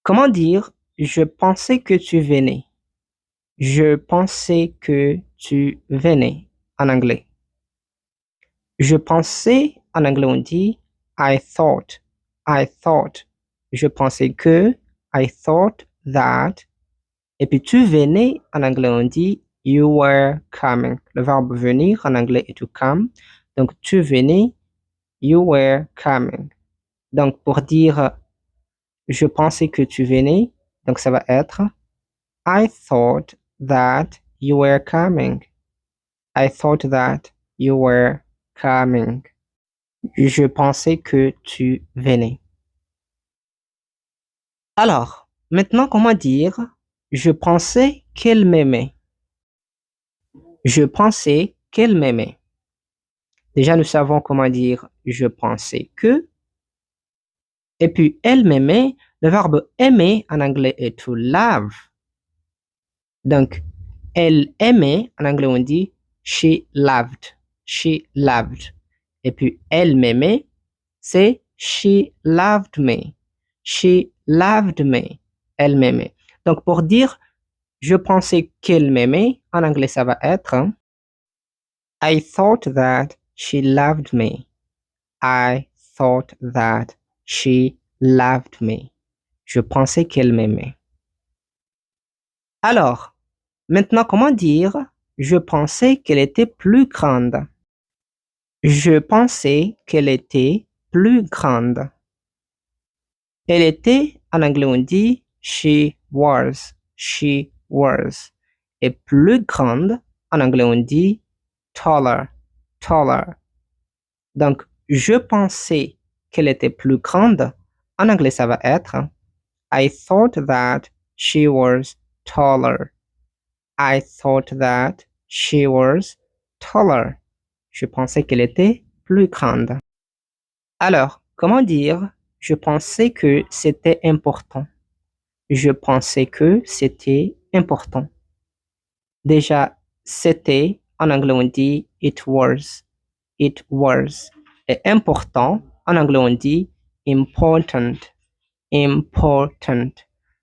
Comment dire je pensais que tu venais? Je pensais que tu venais en anglais. Je pensais en anglais on dit I thought. I thought. Je pensais que I thought that. Et puis tu venais en anglais on dit you were coming. Le verbe venir en anglais est to come. Donc tu venais, you were coming. Donc pour dire je pensais que tu venais, donc ça va être I thought that you were coming. I thought that you were coming. Je pensais que tu venais. Alors, maintenant, comment dire je pensais qu'elle m'aimait. Je pensais qu'elle m'aimait. Déjà, nous savons comment dire je pensais que. Et puis, elle m'aimait. Le verbe aimer en anglais est to love. Donc, elle aimait, en anglais on dit she loved. She loved. Et puis, elle m'aimait, c'est she loved me. She loved me. Elle m'aimait. Donc, pour dire je pensais qu'elle m'aimait, en anglais ça va être I thought that she loved me. I thought that she loved me. Je pensais qu'elle m'aimait. Alors, maintenant, comment dire je pensais qu'elle était plus grande. Je pensais qu'elle était plus grande. Elle était, en anglais on dit she was. She was. Et plus grande, en anglais on dit taller. Taller. Donc, je pensais qu'elle était plus grande. En anglais, ça va être I thought that she was taller. I thought that she was taller. Je pensais qu'elle était plus grande. Alors, comment dire je pensais que c'était important. Je pensais que c'était important. Déjà, c'était, en anglais on dit it was. It was. Et important, en anglais on dit important. Important.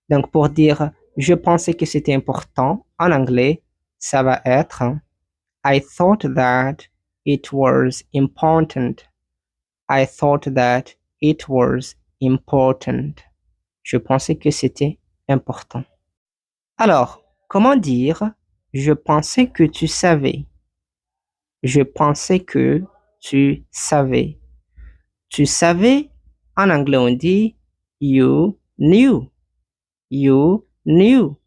Donc, pour dire je pensais que c'était important, en anglais, ça va être I thought that it was important. I thought that it was important. Je pensais que c'était important. Alors, comment dire je pensais que tu savais? Je pensais que tu savais. Tu savais, en anglais on dit you knew. You knew.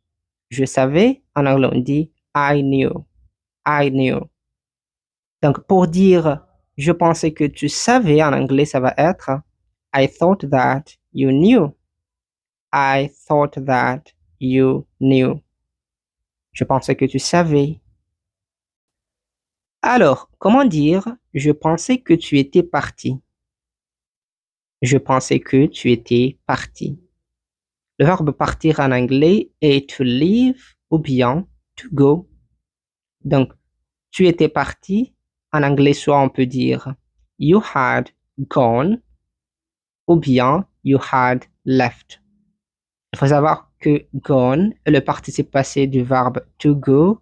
Je savais, en anglais on dit I knew. I knew. Donc, pour dire je pensais que tu savais, en anglais, ça va être I thought that you knew. I thought that you knew. Je pensais que tu savais. Alors, comment dire je pensais que tu étais parti? Je pensais que tu étais parti. Le verbe partir en anglais est to leave ou bien to go. Donc, tu étais parti. En anglais, soit on peut dire you had gone ou bien you had left. Il faut savoir que gone est le participe passé du verbe to go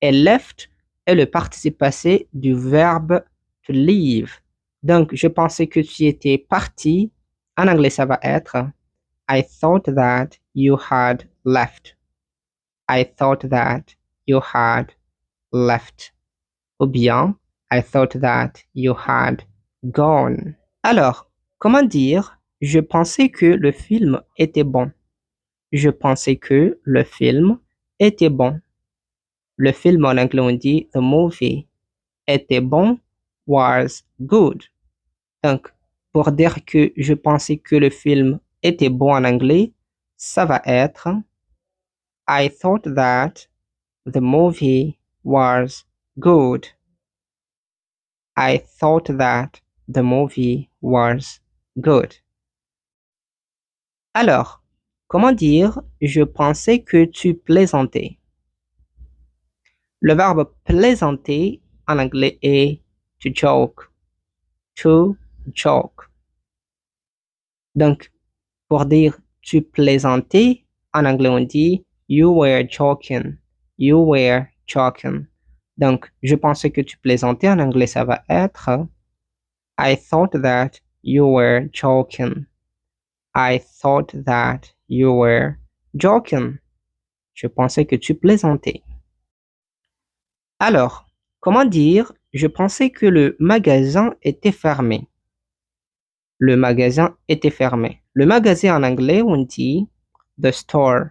et left est le participe passé du verbe to leave. Donc, je pensais que tu étais parti. En anglais, ça va être I thought that you had left. I thought that you had left. Ou bien, I thought that you had gone. Alors, comment dire je pensais que le film était bon. Je pensais que le film était bon. Le film en anglais on dit the movie était bon, was good. Donc, pour dire que je pensais que le film était bon en anglais, ça va être I thought that the movie was good. I thought that the movie was good. Alors, comment dire je pensais que tu plaisantais? Le verbe plaisanter en anglais est to joke. To joke. Donc, pour dire tu plaisantais, en anglais on dit you were joking. You were joking. Donc, je pensais que tu plaisantais, en anglais ça va être I thought that you were joking. I thought that you were joking. Je pensais que tu plaisantais. Alors, comment dire je pensais que le magasin était fermé. Le magasin était fermé. Le magasin en anglais, on dit the store.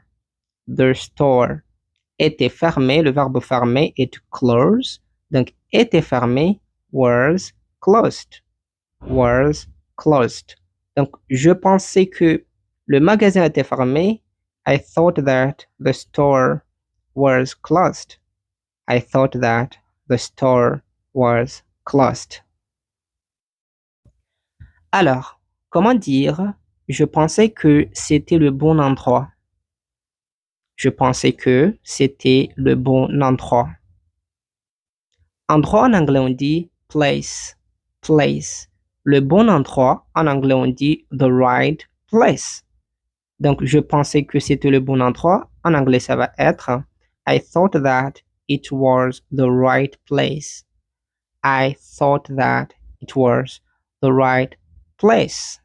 The store était fermé. Le verbe fermé est to close. Donc, était fermé was closed. Was closed. Donc, je pensais que le magasin était fermé. I thought that the store was closed. I thought that the store was closed. Alors, comment dire je pensais que c'était le bon endroit. Je pensais que c'était le bon endroit. Endroit en anglais on dit place. Place. Le bon endroit en anglais on dit the right place. Donc, je pensais que c'était le bon endroit. En anglais, ça va être I thought that it was the right place. I thought that it was the right place.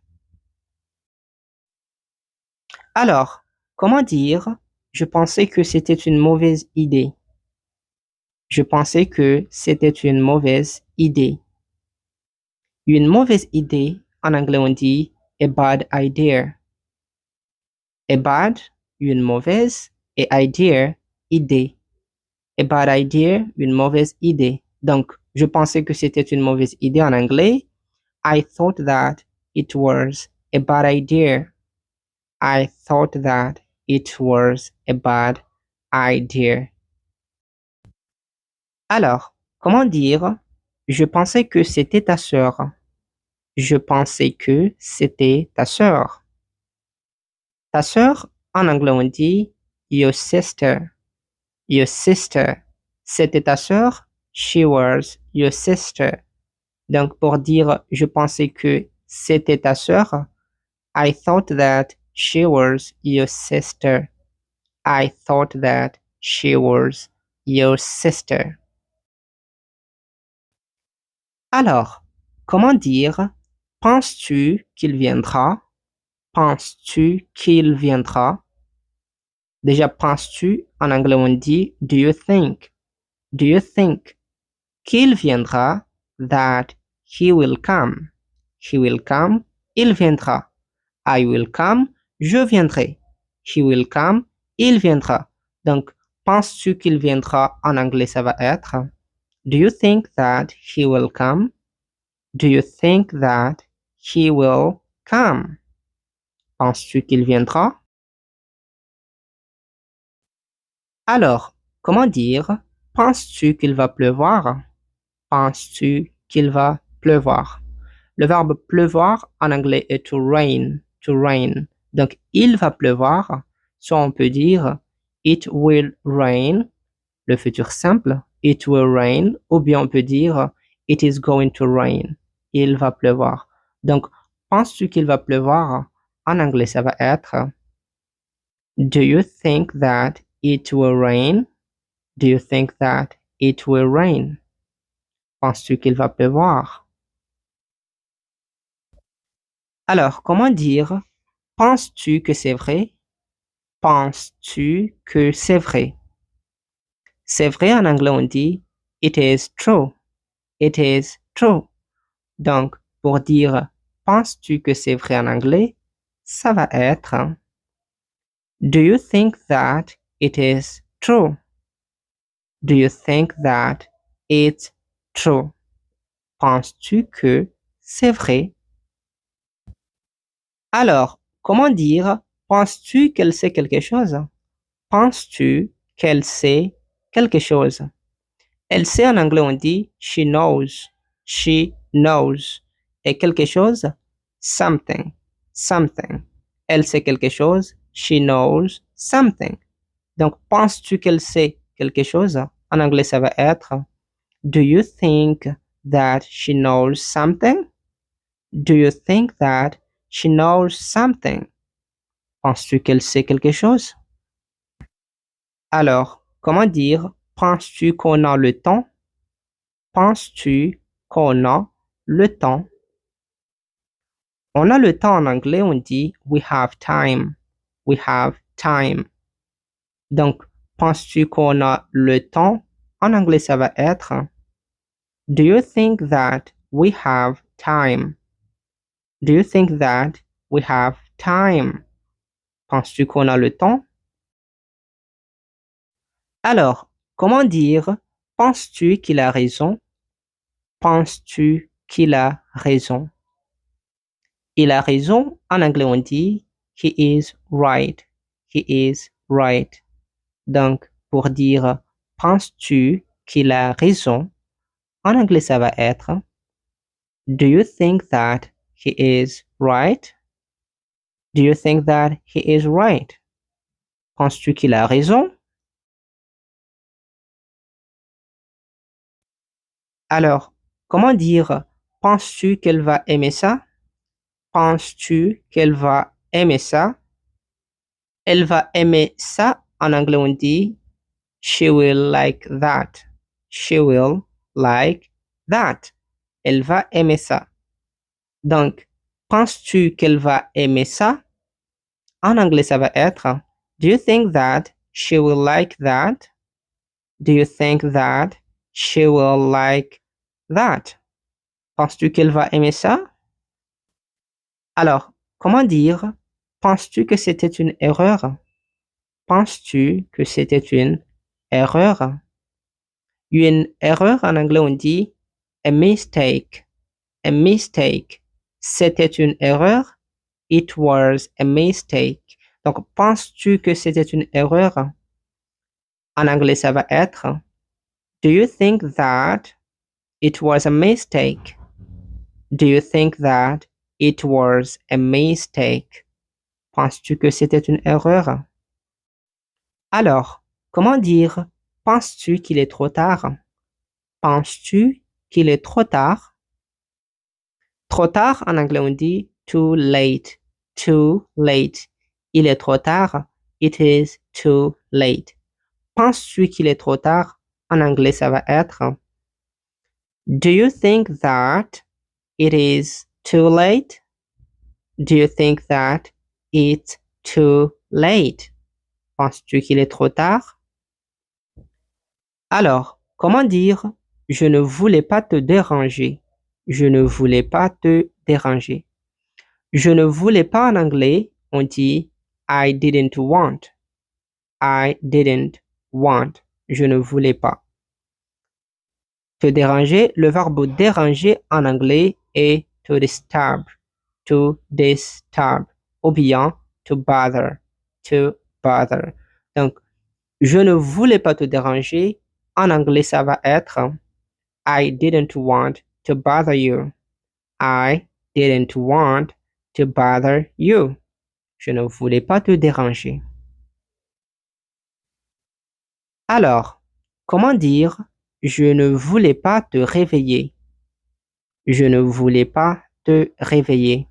Alors, comment dire je pensais que c'était une mauvaise idée. Je pensais que c'était une mauvaise idée. Une mauvaise idée, en anglais on dit a bad idea. A bad, une mauvaise, et idea, idée. A bad idea, une mauvaise idée. Donc, je pensais que c'était une mauvaise idée en anglais. I thought that it was a bad idea. I thought that it was a bad idea. Alors, comment dire je pensais que c'était ta sœur. Je pensais que c'était ta sœur. Ta sœur, en anglais on dit your sister. Your sister. C'était ta sœur. She was your sister. Donc, pour dire je pensais que c'était ta sœur, I thought that she was your sister. I thought that she was your sister. Alors, comment dire penses-tu qu'il viendra? Penses-tu qu'il viendra? Déjà, penses-tu, en anglais on dit do you think? Do you think qu'il viendra? That he will come. He will come. Il viendra. I will come. Je viendrai. He will come. Il viendra. Donc, penses-tu qu'il viendra? En anglais, ça va être do you think that he will come? Do you think that he will come? Penses-tu qu'il viendra? Alors, comment dire penses-tu qu'il va pleuvoir? Penses-tu qu'il va pleuvoir? Le verbe pleuvoir en anglais est to rain. To rain. Donc, il va pleuvoir. Soit on peut dire it will rain, le futur simple. It will rain. Ou bien on peut dire it is going to rain. Il va pleuvoir. Donc, penses-tu qu'il va pleuvoir? En anglais, ça va être do you think that it will rain? Do you think that it will rain? Penses-tu qu'il va pleuvoir? Alors, comment dire penses-tu que c'est vrai? Penses-tu que c'est vrai? C'est vrai en anglais on dit it is true. It is true. Donc, pour dire penses-tu que c'est vrai en anglais, ça va être do you think that it is true? Do you think that it's true? Penses-tu que c'est vrai? Alors, comment dire penses-tu qu'elle sait quelque chose? Penses-tu qu'elle sait quelque chose? Elle sait en anglais on dit she knows. She knows. Et quelque chose? Something. Something. Elle sait quelque chose? She knows something. Donc, penses-tu qu'elle sait quelque chose? En anglais, ça va être do you think that she knows something? Do you think that she knows something? Penses-tu qu'elle sait quelque chose? Alors, comment dire penses-tu qu'on a le temps? Penses-tu qu'on a le temps? On a le temps en anglais, on dit we have time. We have time. Donc, penses-tu qu'on a le temps? En anglais, ça va être do you think that we have time? Do you think that we have time? Penses-tu qu'on a le temps? Alors, comment dire penses-tu qu'il a raison? Penses-tu qu'il a raison? Il a raison. En anglais, on dit he is right. He is right. Donc, pour dire penses-tu qu'il a raison? En anglais, ça va être do you think that he is right? Do you think that he is right? Penses-tu qu'il a raison? Alors, comment dire penses-tu qu'elle va aimer ça? Penses-tu qu'elle va aimer ça? Elle va aimer ça. En anglais, on dit she will like that. She will like that. Elle va aimer ça. Donc, penses-tu qu'elle va aimer ça? En anglais, ça va être do you think that she will like that? Do you think that she will like that? Penses-tu qu'elle va aimer ça? Alors, comment dire penses-tu que c'était une erreur? Penses-tu que c'était une erreur? Une erreur en anglais, on dit a mistake. A mistake. C'était une erreur. It was a mistake. Donc, penses-tu que c'était une erreur? En anglais, ça va être do you think that it was a mistake? Do you think that it was a mistake? Penses-tu que c'était une erreur? Alors, comment dire penses-tu qu'il est trop tard? Penses-tu qu'il est trop tard? Trop tard, en anglais, on dit too late. Too late. Il est trop tard. It is too late. Penses-tu qu'il est trop tard? En anglais, ça va être do you think that it is too late? Do you think that it's too late? Penses-tu qu'il est trop tard? Alors, comment dire je ne voulais pas te déranger? Je ne voulais pas te déranger. Je ne voulais pas en anglais, on dit I didn't want. I didn't want. Je ne voulais pas. Te déranger, le verbe déranger en anglais est to disturb. To disturb. Ou bien to bother. To bother. Donc, je ne voulais pas te déranger. En anglais, ça va être I didn't want to bother you. I didn't want to bother you. Je ne voulais pas te déranger. Alors, comment dire je ne voulais pas te réveiller? Je ne voulais pas te réveiller.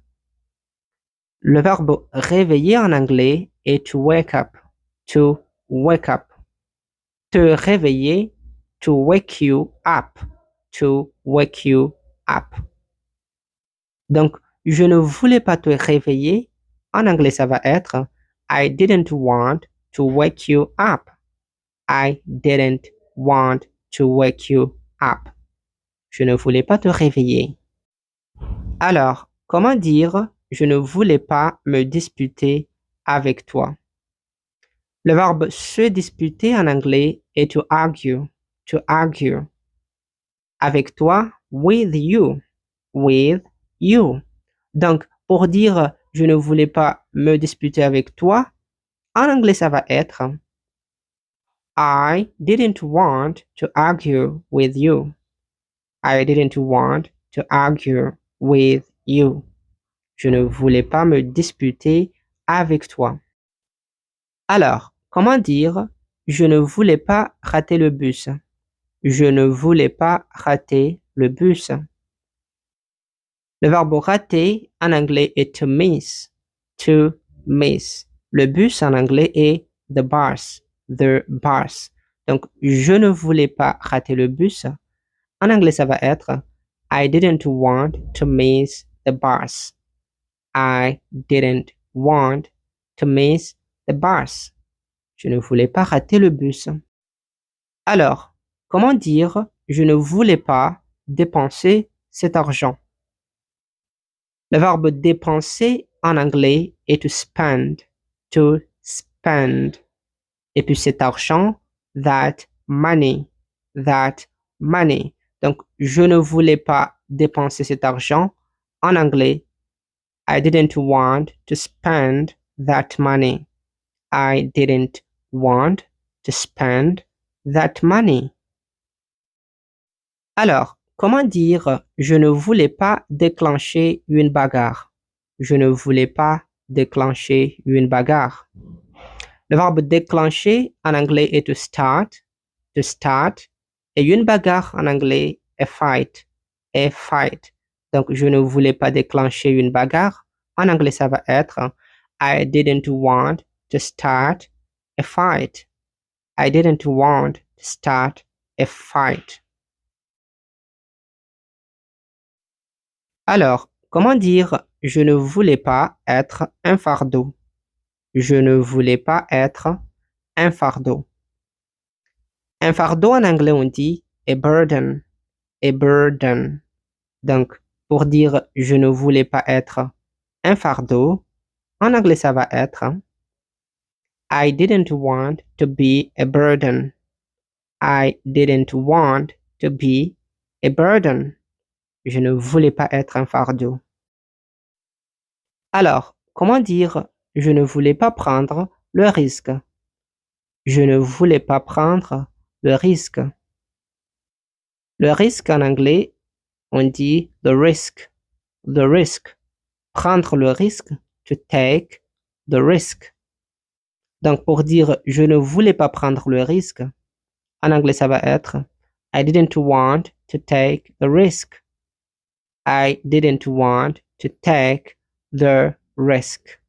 Le verbe réveiller en anglais est to wake up. To wake up. Te réveiller, to wake you up. To wake you up. Donc, je ne voulais pas te réveiller. En anglais, ça va être I didn't want to wake you up. I didn't want to wake you up. Je ne voulais pas te réveiller. Alors, comment dire je ne voulais pas me disputer avec toi? Le verbe se disputer en anglais est to argue. To argue. Avec toi, with you. With you. Donc, pour dire je ne voulais pas me disputer avec toi, en anglais, ça va être I didn't want to argue with you. I didn't want to argue with you. Je ne voulais pas me disputer avec toi. Alors, comment dire je ne voulais pas rater le bus? Je ne voulais pas rater le bus. Le verbe rater en anglais est to miss. To miss. Le bus en anglais est the bus. The bus. Donc, je ne voulais pas rater le bus. En anglais, ça va être I didn't want to miss the bus. I didn't want to miss the bus. Je ne voulais pas rater le bus. Alors, comment dire je ne voulais pas dépenser cet argent? Le verbe dépenser en anglais est to spend. To spend. Et puis cet argent, that money. That money. Donc, je ne voulais pas dépenser cet argent. En anglais, I didn't want to spend that money. I didn't want to spend that money. Alors, comment dire je ne voulais pas déclencher une bagarre? Je ne voulais pas déclencher une bagarre. Le verbe déclencher en anglais est to start. To start. Et une bagarre en anglais est fight. A fight. Donc, je ne voulais pas déclencher une bagarre. En anglais, ça va être I didn't want to start a fight. I didn't want to start a fight. Alors, comment dire je ne voulais pas être un fardeau? Je ne voulais pas être un fardeau. Un fardeau en anglais, on dit a burden. A burden. Donc, pour dire je ne voulais pas être un fardeau, en anglais, ça va être I didn't want to be a burden. I didn't want to be a burden. Je ne voulais pas être un fardeau. Alors, comment dire je ne voulais pas prendre le risque? Je ne voulais pas prendre le risque. Le risque en anglais, on dit the risk. The risk. Prendre le risque, to take the risk. Donc, pour dire je ne voulais pas prendre le risque, en anglais, ça va être I didn't want to take the risk. I didn't want to take the risk.